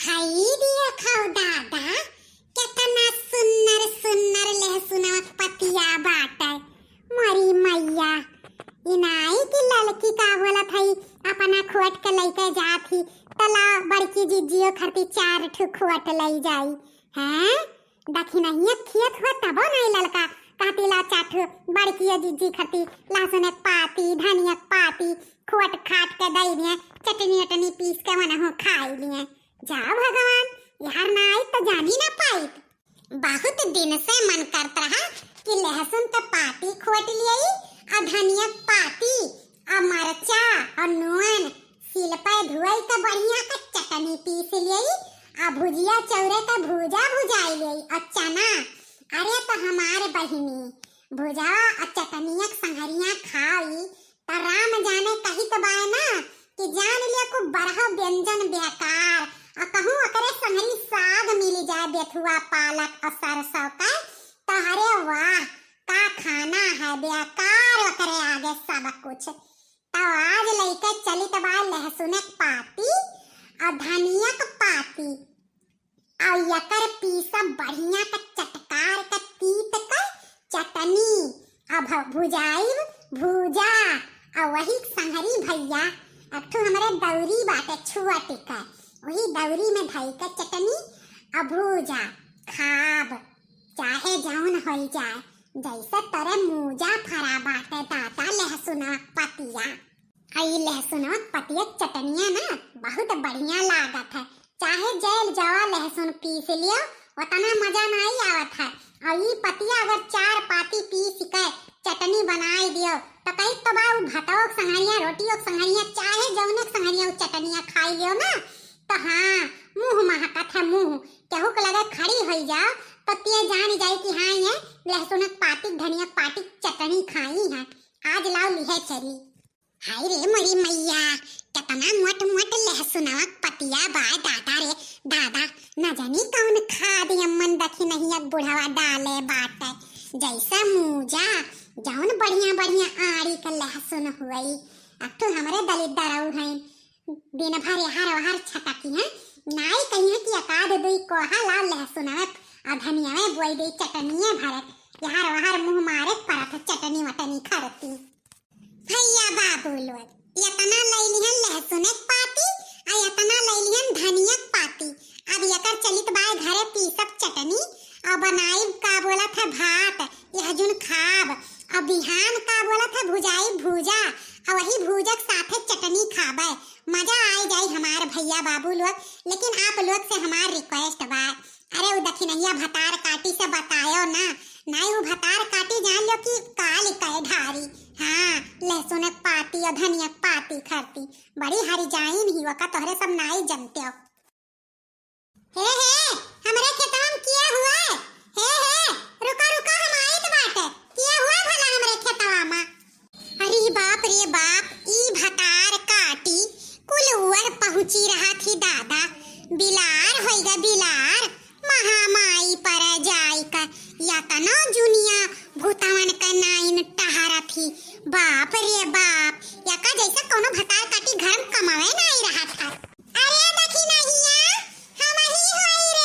High दिया खाओ दादा कितना सुन्नर सुन्नर लहसुनवा पतिया बाटे मरी मैया इनाई की लड़की का बोलत हई अपना खोट के लेके जाती तला बड़की जीजियो खरती 4 ठो खोट लई जाई हैं देखी नहीं खेत हो तबो नहीं लड़का कहती ला 4 ठो बड़की जीजी खरती लहसुन पाती धनिया पाती खोट खाट के दई दिए चटनी वटनी पीस के मना हो खाई लिए जा भगवान यार ना आई तो जानी ना पाई बहुत दिन से मन करता रहा कि लहसुन का पाती खोट लियई और धनिया पाती और मरचा और नून सिलपा धुआई का बढ़िया का चटनी पीस लियई और भुजिया चौरे का भुजा भुजाई लियई और चना अरे तो हमारे बहिनी भुजा और चटनिया संहरिया खाई तो राम जाने कही तो बाय ना कि जान लिया को बरहा व्यंजन बेकार और कहूँ अकरे संहरी साग मिल जाए बेथुआ पालक और सरसों का तो अरे वाह का खाना है बेकार अकरे आगे सब कुछ तो आज लेके चली तो बाय लहसुन पाती और धनिया का पाती और यकर पीसा बढ़िया का चटकार का तीत का चटनी अब भुजाई भुजा और वही संहरी भैया अब तो हमारे दौरी बाटे छुआ टिका वही दौरी में भाई का चटनी अभूजा खाब चाहे जौन हो जाए जैसे तरे मूजा फरा बाटे दाता लहसुन पतिया आई लहसुन पतिया चटनिया ना बहुत बढ़िया लागत है चाहे जेल जवा लहसुन पीस लियो उतना मजा नहीं आवत है और ये पतिया अगर 4 पाती पीस के चटनी बनाई दियो तो कहीं तो बा भातों संगरिया रोटियों संगरिया चाहे जौने संगरिया चटनिया खाई लियो ना तो हाँ मुंह महकत है मुंह केहू को लगे खड़ी हो जाओ तो ते जान जाए कि हाँ ये लहसुन पाती धनिया पाती चटनी खाई है आज लाओ लिहे चली हाय रे मरी मैया कितना मोट मोट लहसुन पतिया बाय दादा रे दादा न जानी कौन खाद यमन दखी नहीं अब बुढ़ावा डाले बाटे जैसा मूजा जौन बढ़िया बढ़िया आड़ी का लहसुन हुई अब तो हमारे दलित हैं दिन भर हर छटकी है नाई कहीं कि एकाद दुई कोहा ला लहसुन और धनिया में बोई दे चटनी भरत हर मुंह मारे परत चटनी वटनी खरती भैया बाबू लोग इतना ले लिहन लहसुन पाती और इतना ले लिहन धनिया पाती अब यकर चलित बाय घरे पीसब चटनी और बनाई का बोला था भात यह जुन खाब और बिहान का बोला था भुजाई भुजा और वही भुजक साथे चटनी खाबे मजा आ जाए हमारे भैया बाबू लोग लेकिन आप लोग से हमार रिक्वेस्ट बा अरे वो दखिनैया भतार काटी से बतायो ना नहीं वो भतार काटी जान लो कि काल कहे ढारी हाँ लहसुन पाती और धनिया पाती खरती बड़ी हरी जाइन ही वका तोहरे सब नाई जमते हो हे हमरे खेतवा में किया हुआ हे रुका रुका हम आइत बाटे किया हुआ भला हमरे खेतवा में अरे बाप रे बाप ई भतार काटी कुलवर पहुंची रहा थी दादा बिलार होइगा बिलार महामाई पर जाई का या तना जुनिया भूतावन का नाइन टहरा थी बाप रे बाप या का जैसा कोनो भतार काटी घर में कमावे नहीं रहा था अरे देखी नहीं हम ही होई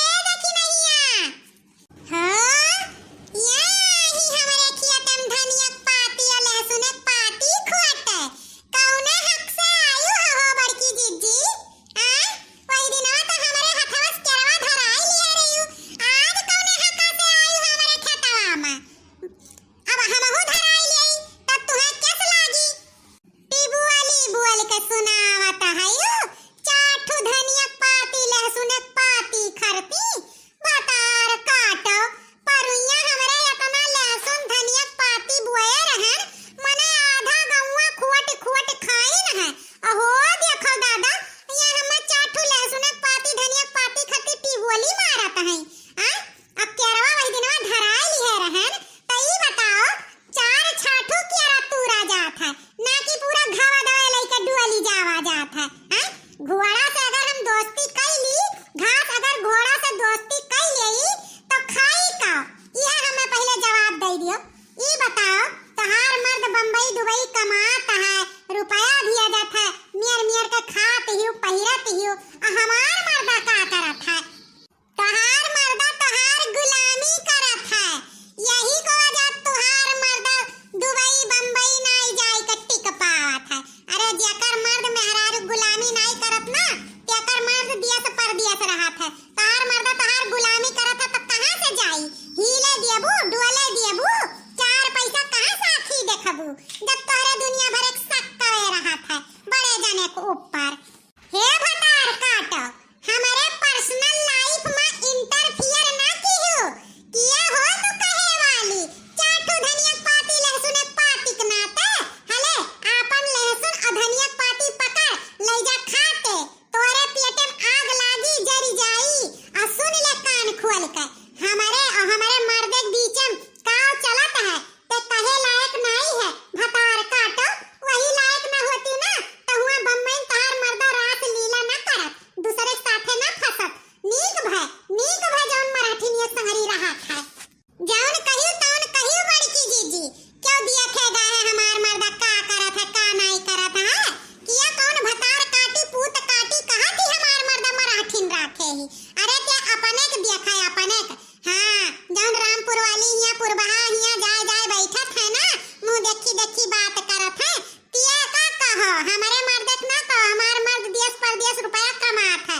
रही। अरे क्या अपने के देखा है अपने के। हाँ जौन रामपुर वाली हिया पुरबहा हिया जाए जाए बैठत है ना, मुंह देखी देखी बात करत है। तिया का कहो हमारे मर्द ना कहो, हमार मर्द देश परदेश रुपया कमात है,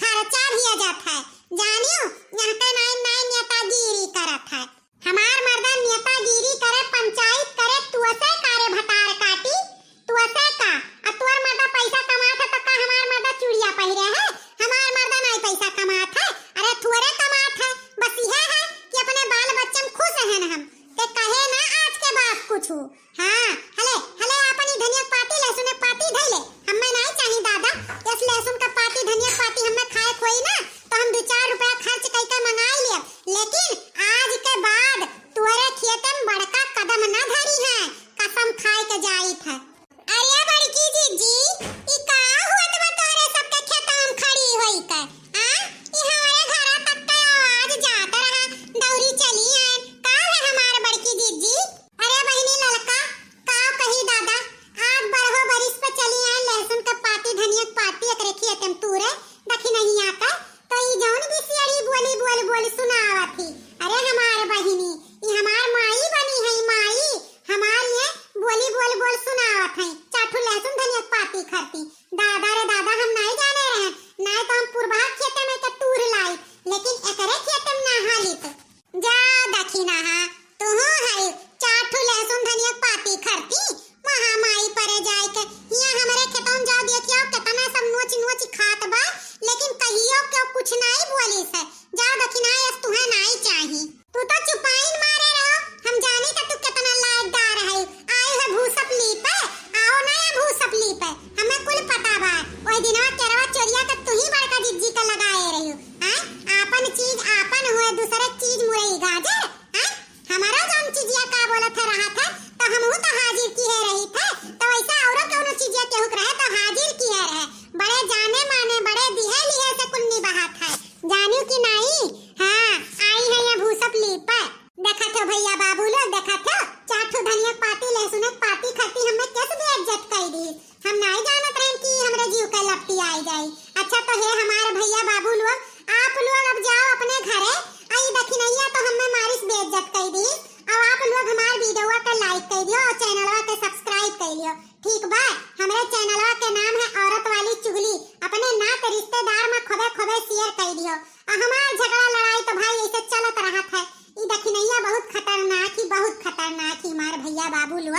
खर्चा भी आ जाता है। जानियो यहाँ का नाइन नाइन नेतागिरी करत है। हमार मर्दा नेतागिरी करे, पंचायत करे, तुअसे करे भटार काटी, तुअसे का तुअर मर्दा पैसा कमात है तो का हमार मर्दा चूड़िया पहिरे है? हमार मर्दा नहीं पैसा कमात है, अरे तुअरे कमात है। बस यह है कि अपने बाल बच्चे में खुश हैं हम, ते कहे ना आज के बाद कुछ हो। हाँ हले हले अपनी धनिया पाती लहसुन पाती धइले, हमें नहीं चाहिए दादा इस लहसुन का पाती धनिया पाती हमें खाए खोई ना तो हम 2-4 रुपया खर्च करके मंगा लिए, लेकिन आज के बाद तुअरे खेत में बड़का कदम ना धरी है, कसम खाए के जाई था। अरे बड़की जीजी ई का हुआ तो तोरे सबके खेत में खड़ी होई के ई हमारे घर तक का आवाज जाता रहा, दौरी चली है का है हमार बड़की जीजी। अरे बहिनी ललका का कही दादा आज बरहो बरिस पे चली है लहसुन का पाती धनिया पाती एकरे खेत में तूरे देखी नहीं आता तो ई जौन भी सियारी बोली बोल बोल सुनावा थी। अरे हमार बहिनी ई हमार माई बनी है, माई हमार ये बोली बोल बोल सुनावत है, चाठू लहसुन धनिया पाती खरती। दादा रे दादा हम नहीं जाने रहे, नहीं तो हम पुरबा खेते में के तूर लाई, लेकिन एकरे खेते में ना हाली तो जा देखी ना हा तू है चाठू लहसुन धनिया पाती खरती वहां माई परे जाए के हिया हमारे खेतों में जाओ देखियो कितना सब नोच नोच खात बा, लेकिन कहियो क्यों कुछ नहीं बोली से। जाओ देखी ना ये तुहे नहीं चाहिए, तू तो चुपाइन मारे रहो, हम जानी कि तू कितना लायकदार है। आए है भूसपली पे आओ ना ये भूसपली पे हमें कुल पता बा, ओई दिनवा केरवा चोरिया के तू ही बड़का जिज्जी का लगाए रही हो। हैं आपन चीज आपन होए दूसरे चीज मुरई गाजर हैं हमारा जौन चीजिया का बोलत है रहा था तो हमहू तो हाजिर की है रही थे, तो वैसा औरो कौनो चीजिया के हुक रहे तो हाजिर की है रहे। बड़े जाने माने बड़े दिहे लिए से कुन्नी बहात है, जानियो कि नहीं। हां आई है ये भूसपली पे देखा थे भैया बाबू लोग, देखा थे चाठू धनिया पाती लहसुन पाती खाती हमें कैसे बेइज्जत कर दी, हम नहीं जानत रहे कि हमरे जीव का लपटी आई जाए। अच्छा तो है हमारे भैया बाबू लोग, आप लोग अब जाओ अपने घरे, आई देखी नहीं है तो हमें मारिस बेइज्जत कर दी। अब आप लोग हमारे वीडियो का लाइक कर दियो और चैनलवा के सब्सक्राइब कर लियो, ठीक बा। हमारे चैनलवा के नाम है औरत वाली चुगली, अपने नात रिश्तेदार में खोबे खोबे शेयर कर दियो। और हमार झगड़ा लड़ाई तो भाई ऐसे चलत रहत है, ई देखी नहीं है बहुत खतरनाक ही मार भैया बाबू लोग।